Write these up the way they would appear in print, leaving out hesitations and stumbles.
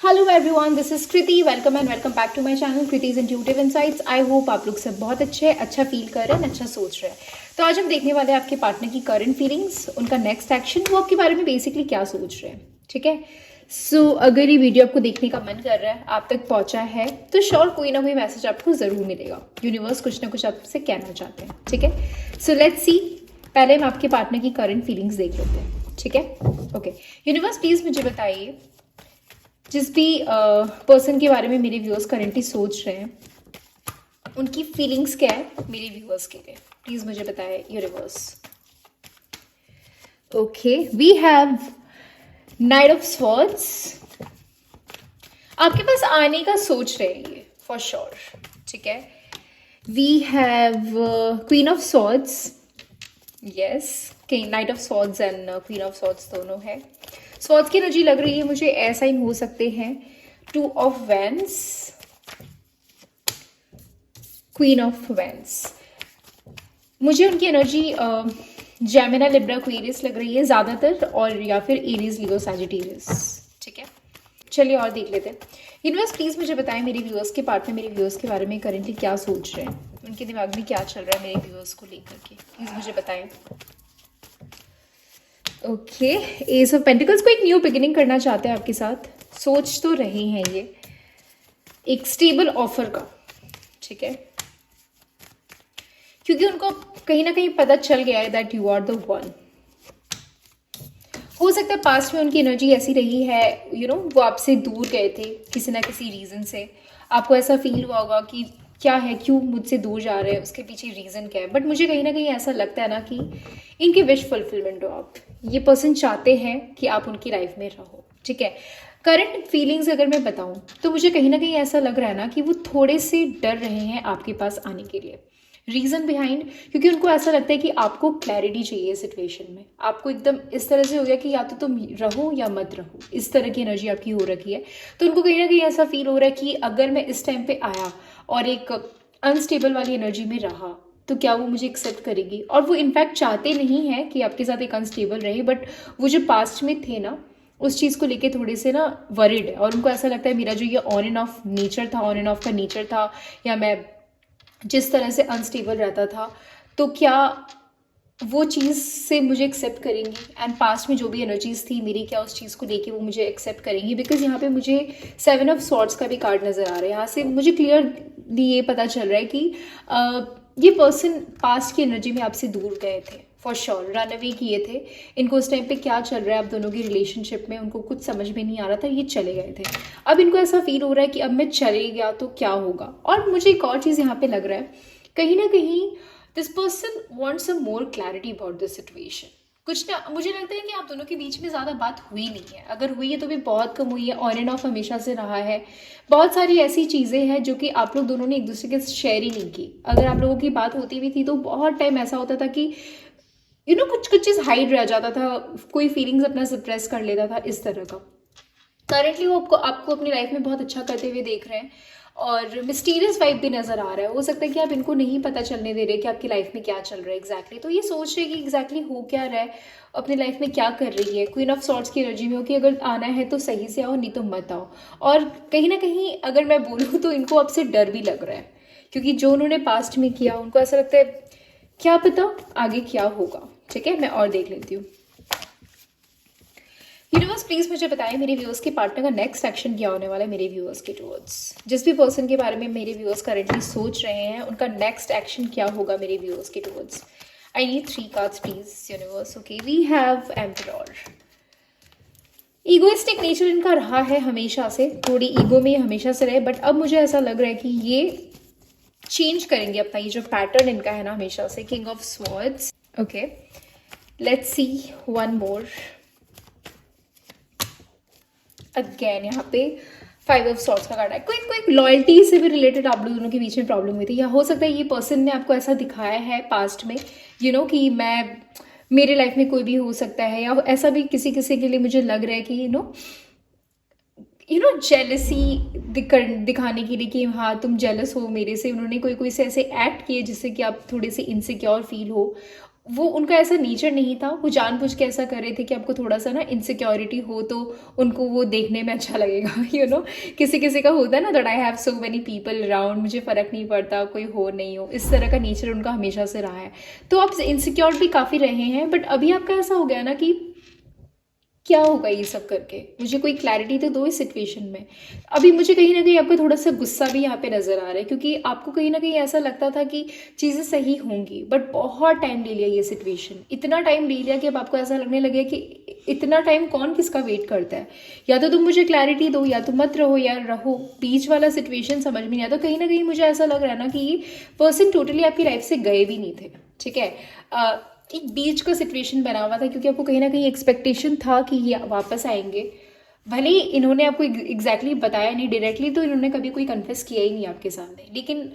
Hello everyone, this is Kriti. Welcome and welcome back to my channel Kriti's intuitive insights. I hope आप लोग सब बहुत अच्छा फील कर रहे हैं, अच्छा सोच रहे हैं। तो आज हम देखने वाले हैं आपके पार्टनर की करंट फीलिंग्स, उनका नेक्स्ट एक्शन, वो आपके बारे में बेसिकली क्या सोच रहे हैं। ठीक है। सो अगर ये वीडियो आपको देखने का मन कर रहा है, आप तक पहुंचा है, तो श्योर कोई ना कोई मैसेज आपको जरूर मिलेगा। यूनिवर्स कुछ ना कुछ आपसे कहना चाहते हैं। ठीक है। So let's see. पहले हम आपके पार्टनर की करंट फीलिंग्स देख लेते हैं। ठीक है। ओके। यूनिवर्स प्लीज मुझे बताइए, जिस भी पर्सन के बारे में मेरे व्यूअर्स करेंटली सोच रहे हैं, उनकी फीलिंग्स क्या है मेरे व्यूअर्स के लिए। प्लीज मुझे बताएं universe. Okay, we have knight of swords. आपके पास आने का सोच रहे हैं ये फॉर श्योर। ठीक है। We have queen of swords. Yes, knight of swords and queen of swords दोनों है। स्वॉर्ड्स की एनर्जी लग रही है मुझे, ऐसा ही हो सकते हैं। Two of wands, queen of wands. मुझे उनकी एनर्जी जेमिनी, लिब्रा, एक्वेरियस लग रही है ज्यादातर, और या फिर एरीज, लियो, सैजिटेरियस। ठीक है। चलिए और देख लेते हैं। यूनिवर्स प्लीज मुझे बताएं, मेरे व्यूअर्स के पार्टनर मेरे व्यूअर्स के बारे में करेंटली क्या सोच रहे हैं, उनके दिमाग में क्या चल रहा है मेरे व्यूअर्स को लेकर के। प्लीज मुझे बताएं। ओके, एस ऑफ पेंटिकल्स को एक न्यू बिगिनिंग करना चाहते हैं आपके साथ, सोच तो रहे हैं ये एक स्टेबल ऑफर का। ठीक है। क्योंकि उनको कहीं ना कहीं पता चल गया है that you are the one. हो सकता है पास्ट में उनकी एनर्जी ऐसी रही है, वो आपसे दूर गए थे किसी ना किसी रीजन से। आपको ऐसा फील हुआ होगा कि क्या है, क्यों मुझसे दूर जा रहे हैं, उसके पीछे रीजन क्या है। बट मुझे कहीं ना कहीं ऐसा लगता है ना कि इनकी विश फुलफिलमेंट हो आप। ये पर्सन चाहते हैं कि आप उनकी लाइफ में रहो। ठीक है। करंट फीलिंग्स अगर मैं बताऊं तो मुझे कहीं ना कहीं ऐसा लग रहा है ना कि वो थोड़े से डर रहे हैं आपके पास आने के लिए। रीजन बिहाइंड, क्योंकि उनको ऐसा लगता है कि आपको क्लैरिटी चाहिए सिचुएशन में। आपको एकदम इस तरह से हो गया कि या तो तुम रहो या मत रहो, इस तरह की एनर्जी आपकी हो रखी है। तो उनको कहीं ना कहीं ऐसा फील हो रहा है कि अगर मैं इस टाइम पे आया और एक अनस्टेबल वाली एनर्जी में रहा तो क्या वो मुझे एक्सेप्ट करेगी। और वो इनफैक्ट चाहते नहीं है कि आपके साथ एक अनस्टेबल रहे, बट वो जो पास्ट में थे ना, उस चीज़ को लेके थोड़े से ना वरिड है। और उनको ऐसा लगता है मेरा जो ये ऑन एंड ऑफ नेचर था, ऑन एंड ऑफ का नेचर था, या मैं जिस तरह से अनस्टेबल रहता था, तो क्या वो चीज़ से मुझे एक्सेप्ट करेंगी। एंड पास्ट में जो भी एनर्जीज थी मेरी, क्या उस चीज़ को लेके वो मुझे एक्सेप्ट करेंगी। बिकॉज यहाँ पे मुझे 7 ऑफ स्वॉर्ड्स का भी कार्ड नज़र आ रहा है। यहाँ से मुझे क्लियरली ये पता चल रहा है कि ये पर्सन पास्ट की एनर्जी में आपसे दूर गए थे फॉर श्योर, रन अवे किए थे। इनको उस टाइम पे क्या चल रहा है आप दोनों की रिलेशनशिप में, उनको कुछ समझ में नहीं आ रहा था, ये चले गए थे। अब इनको ऐसा फील हो रहा है कि अब मैं चले गया तो क्या होगा। और मुझे एक और चीज़ यहाँ पे लग रहा है, कहीं ना कहीं this person wants some more clarity about this situation. कुछ ना, मुझे लगता है कि आप दोनों के बीच में ज़्यादा बात हुई नहीं है। अगर हुई है तो भी बहुत कम हुई है, ऑन एंड ऑफ हमेशा से रहा है। बहुत सारी ऐसी चीज़ें हैं जो कि आप लोग दोनों ने एक दूसरे के शेयर ही नहीं की। अगर आप लोगों की बात होती भी थी तो बहुत टाइम ऐसा होता था कि कुछ कुछ चीज़ हाइड रह जाता था, कोई फीलिंग्स अपना सप्रेस कर लेता था, इस तरह का। करेंटली वो आपको अपनी लाइफ में बहुत अच्छा करते हुए देख रहे हैं, और मिस्टीरियस वाइब भी नजर आ रहा है। हो सकता है कि आप इनको नहीं पता चलने दे रहे कि आपकी लाइफ में क्या चल रहा है एग्जैक्टली। तो ये सोच रहे कि एग्जैक्टली हो क्या रहा है, अपनी लाइफ में क्या कर रही है। क्वीन ऑफ सॉर्ड्स की एनर्जी में हो कि अगर आना है तो सही से आओ, नहीं तो मत आओ। और कहीं ना कहीं अगर मैं बोलूँ तो इनको आपसे डर भी लग रहा है, क्योंकि जो उन्होंने पास्ट में किया, उनको ऐसा लगता है क्या पता आगे क्या होगा। ठीक है, मैं और देख लेती हूँ। यूनिवर्स प्लीज मुझे बताएं, मेरे व्यूअर्स के पार्टनर का नेक्स्ट एक्शन क्या होने वाला है मेरे व्यूअर्स के टुवर्ड्स। जिस भी पर्सन के बारे में मेरे व्यूअर्स करेंटली सोच रहे हैं, उनका नेक्स्ट एक्शन क्या होगा मेरे व्यूअर्स के towards. I need 3 cards please universe. Okay, we have emperor. Egoistic nature इनका रहा है हमेशा से, थोड़ी ईगो में हमेशा से रहे, बट अब मुझे ऐसा लग रहा है कि ये चेंज करेंगे अपना ये जो पैटर्न इनका है ना हमेशा से। King of swords. Okay, let's see one more. Again यहाँ पे 5 ऑफ सॉर्ड्स का कार्ड है। कोई लॉयल्टी से भी रिलेटेड आप लोग दोनों के बीच में प्रॉब्लम हुई थी, या हो सकता है ये पर्सन ने आपको ऐसा दिखाया है पास्ट में कि मैं, मेरे लाइफ में कोई भी हो सकता है। या ऐसा भी किसी किसी के लिए मुझे लग रहा है कि जेलसी दिखाने के लिए कि हाँ तुम जेलस हो मेरे से। उन्होंने कोई से ऐसे एक्ट किए जिससे कि आप थोड़े से इनसिक्योर फील हो। वो उनका ऐसा नेचर नहीं था, वो जानबूझ के ऐसा कर रहे थे कि आपको थोड़ा सा ना इनसिक्योरिटी हो तो उनको वो देखने में अच्छा लगेगा। किसी किसी का होता है ना, that I have so many people around, मुझे फ़र्क नहीं पड़ता कोई हो नहीं हो, इस तरह का नेचर उनका हमेशा से रहा है। तो आप इनसिक्योर भी काफ़ी रहे हैं, बट अभी आपका ऐसा हो गया ना कि क्या होगा ये सब करके, मुझे कोई क्लैरिटी तो दो इस सिचुएशन में। अभी मुझे कहीं ना कहीं आपका थोड़ा सा गुस्सा भी यहाँ पे नज़र आ रहा है, क्योंकि आपको कहीं ना कहीं ऐसा लगता था कि चीज़ें सही होंगी, बट बहुत टाइम ले लिया ये सिचुएशन, इतना टाइम ले लिया कि अब आपको ऐसा लगने लगे कि इतना टाइम कौन किसका वेट करता है। या तो तुम मुझे क्लैरिटी दो, या तो मत रहो, या रहो। बीच वाला सिचुएशन समझ में नहीं आता। कहीं ना कहीं मुझे ऐसा लग रहा है ना कि ये पर्सन टोटली आपकी लाइफ से गए भी नहीं थे, ठीक है। एक बीच का सिचुएशन बना हुआ था, क्योंकि आपको कहीं ना कहीं एक्सपेक्टेशन था कि ये वापस आएंगे। भले ही इन्होंने आपको एग्जैक्टली बताया नहीं डायरेक्टली, तो इन्होंने कभी कोई कन्फेस किया ही नहीं आपके सामने, लेकिन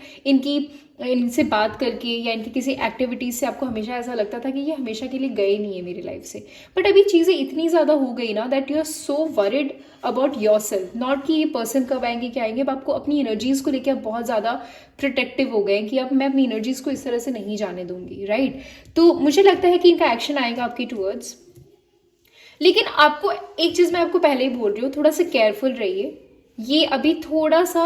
इनसे बात करके या इनकी किसी एक्टिविटीज़ से आपको हमेशा ऐसा लगता था कि ये हमेशा के लिए गए नहीं है मेरी लाइफ से। बट अभी चीज़ें इतनी ज़्यादा हो गई ना that you are so worried about yourself, not कि ये पर्सन कब आएंगे क्या आएंगे, अब आपको अपनी एनर्जीज़ को लेकर बहुत ज़्यादा प्रोटेक्टिव हो गए कि अब मैं अपनी एनर्जीज़ को इस तरह से नहीं जाने दूंगी, राइट। तो मुझे लगता है कि इनका एक्शन आएगा आपकी टूवर्ड्स। लेकिन आपको एक चीज़ मैं आपको पहले ही बोल रही हूँ, थोड़ा सा केयरफुल रहिए। ये अभी थोड़ा सा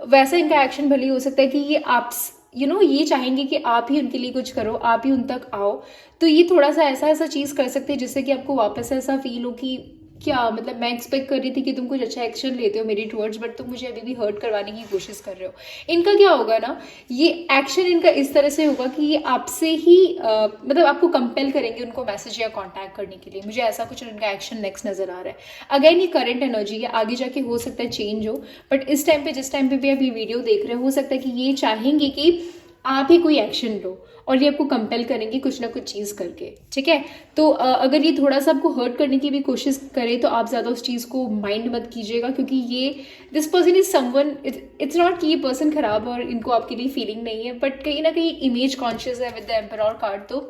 वैसा इनका एक्शन भले ही हो सकता है कि ये आप ये चाहेंगे कि आप ही उनके लिए कुछ करो, आप ही उन तक आओ। तो ये थोड़ा सा ऐसा ऐसा चीज़ कर सकते हैं जिससे कि आपको वापस ऐसा फील हो कि क्या मतलब, मैं एक्सपेक्ट कर रही थी कि तुम कुछ अच्छा एक्शन लेते हो मेरी टुवर्ड्स, बट तुम मुझे अभी भी हर्ट करवाने की कोशिश कर रहे हो। इनका क्या होगा ना, ये एक्शन इनका इस तरह से होगा कि ये आपसे ही मतलब आपको कंपेल करेंगे उनको मैसेज या कांटेक्ट करने के लिए। मुझे ऐसा कुछ इनका एक्शन नेक्स्ट नजर आ रहा है। अगेन ये करंट एनर्जी है, आगे जाके हो सकता है चेंज हो, बट इस टाइम पे जिस टाइम पे भी आप ये वीडियो देख रहे हो सकता है कि ये चाहेंगे कि आप ही कोई एक्शन लो, और ये आपको कंपेल करेंगे कुछ ना कुछ चीज़ करके, ठीक है। तो अगर ये थोड़ा सा आपको हर्ट करने की भी कोशिश करे तो आप ज़्यादा उस चीज़ को माइंड मत कीजिएगा, क्योंकि ये this person is someone, it's not कि ये पर्सन खराब और इनको आपके लिए फीलिंग नहीं है, बट कहीं ना कहीं इमेज कॉन्शियस है विद द एम्परर कार्ड। तो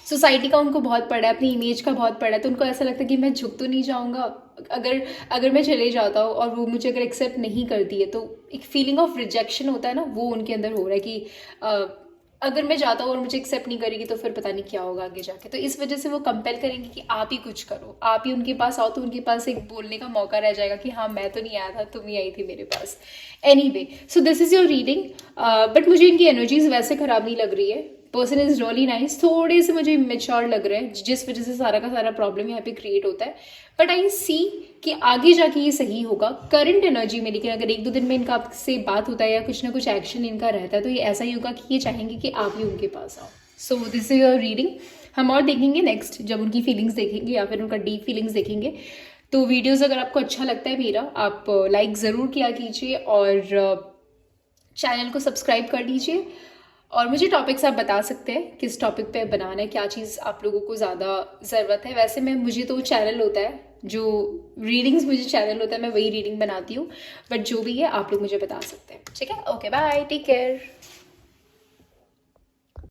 सोसाइटी का उनको बहुत पड़ा है, अपनी इमेज का बहुत पड़ा है, तो उनको ऐसा लगता है कि मैं झुक तो नहीं जाऊंगा अगर मैं चले जाता हूँ और वो मुझे अगर एक्सेप्ट नहीं करती है, तो एक फीलिंग ऑफ रिजेक्शन होता है ना, वो उनके अंदर हो रहा है कि अगर मैं जाता हूँ और मुझे एक्सेप्ट नहीं करेगी तो फिर पता नहीं क्या होगा आगे जाके। तो इस वजह से वो कंपेल करेंगे कि आप ही कुछ करो, आप ही उनके पास आओ, तो उनके पास एक बोलने का मौका रह जाएगा कि हाँ मैं तो नहीं आया था, तुम ही आई थी मेरे पास। Anyway, so this is your reading, but मुझे इनकी एनर्जीज वैसे खराब नहीं लग रही है। पर्सन इज रियली नाइस, थोड़े से मुझे मेच्योर लग रहे हैं, जिस वजह से सारा का सारा प्रॉब्लम यहाँ पे क्रिएट होता है। बट आई सी कि आगे जाके ये सही होगा करंट एनर्जी में। लेकिन अगर एक दो दिन में इनका आपसे बात होता है या कुछ ना कुछ एक्शन इनका रहता है, तो ये ऐसा ही होगा कि ये चाहेंगे कि आप ही उनके पास आओ। सो दिस इज योर रीडिंग। हम और देखेंगे नेक्स्ट, जब उनकी फीलिंग्स देखेंगे या फिर उनका डीप फीलिंग्स देखेंगे। तो वीडियोज़ अगर आपको अच्छा लगता है मेरा, आप लाइक ज़रूर किया कीजिए और चैनल को सब्सक्राइब कर लीजिए। और मुझे टॉपिक्स आप बता सकते हैं किस टॉपिक पे बनाना है, क्या चीज़ आप लोगों को ज़्यादा ज़रूरत है। वैसे मुझे तो चैनल होता है, जो रीडिंग्स मुझे चैनल होता है मैं वही रीडिंग बनाती हूँ, बट जो भी है आप लोग मुझे बता सकते हैं, ठीक है। Okay bye, take care.